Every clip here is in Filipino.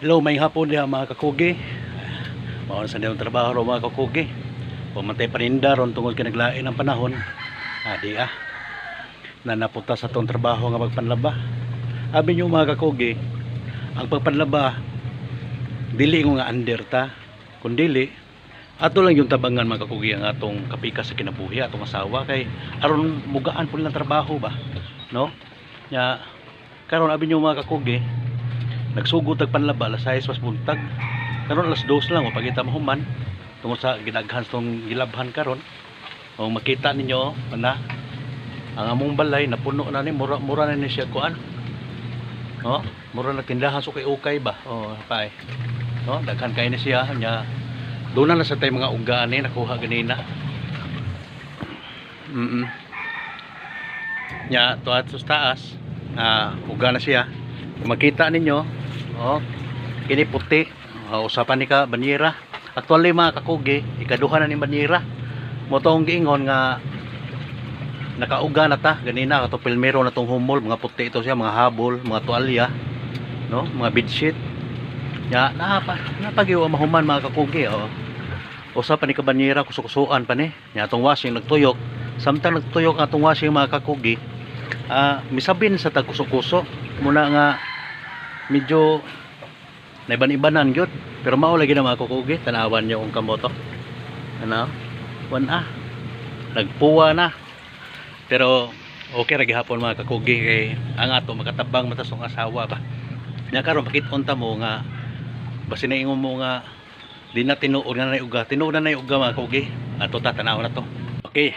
Hello, may hapon diha mga kakugi. Mao sa dayong trabaho ro mga kakugi. Pumantay paninda ron tungod kay naglain ang panahon. Di na napunta sa tong trabaho nga pagpanlaba. Abi nyo mga kakugi, ang pagpanlaba dili ngo nga under ta, kun dili ato lang yung tabangan mga kakugi ang atong kapika sa kinabuhi atong asawa kay aron mugaan pud lang trabaho ba, no? Nya karon abi nyo mga kakugi, nagsugod tag panlaba alas 6 pas buntag, karon alas 2 lang mapagita mahuman tungod sa ginaghan tong gilabhan karon. O makita ninyo na ang among balay napuno na ni, mura na ni siya kuan, no? Mura na tindahan so kay ukay ba, pay, no? Daghan kay ni siya nya doon na sa tay mga ugaan ni nakuha ganina. Nya tuad sa taas uga na siya, makita ninyo, kini puti, usapan ni ka banyera. Actually mga kakugi, ikaduha na ni banyera mo tong giingon nga nakauga na ta ganina kato pilmero na tong humol, mga puti ito siya, mga habol, mga tuwalya, no, mga bedsheet. Ya napagiwa mahuman mga kakugi. Usapan ni ka banyera, kusukusuan pa ni nya atong washing nagtuyok. Samtang nagtuyok atong washing mga kakugi, misabin sa tagkuso-kuso muna nga medyo naiban-ibanan gyud, pero mao lagi na mga kakugi. Tanawan niyo ang kamoto, ano, nagpuwa na, pero okay ra gihapon mga kakugi kay ang ato makatabang matasong asawa ba. Nya karon pakiton ta mo nga basi na ingon mo nga di na tinuod na nay uga, tinuod na nay uga mga kakugi. Ato ta tanawon na to. Okay,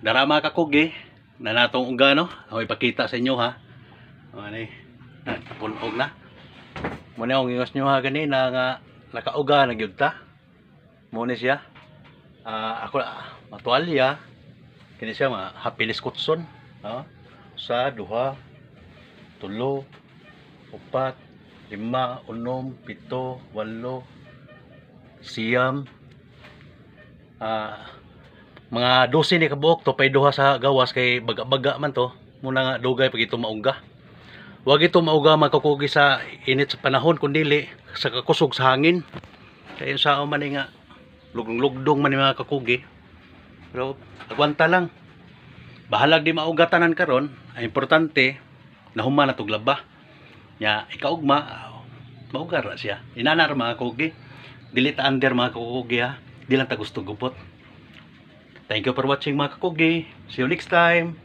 dara mga kakugi na natong uga, no? Ako ipakita sa inyo ha. Ani punog na muna akong ingos nyo ha ganina nga nakauga na gyud ta. Muna siya ako matualya kini siya mga hapilis kutson, sa duha, tulo, upat, lima, unom, pito, walo, siyam, mga 12 ni kabuok to pay duha sa gawas kay baga-baga man to. Muna nga dugay pag ito mauga. Wag ito mauga mga kakugi sa init sa panahon, kundili sa kakusog sa hangin. Kaya sa man nga lugdong-lugdong man mga kakugi. Pero agwanta lang. Bahalag di maugatanan karon. Ang importante nahuman na tuglaba. Nya ikaugma maugar ra siya. Inanar mga kakugi. Dili ta under mga kakugi ha. Di lang ta gusto gupot. Thank you for watching mga kakugi. See you next time.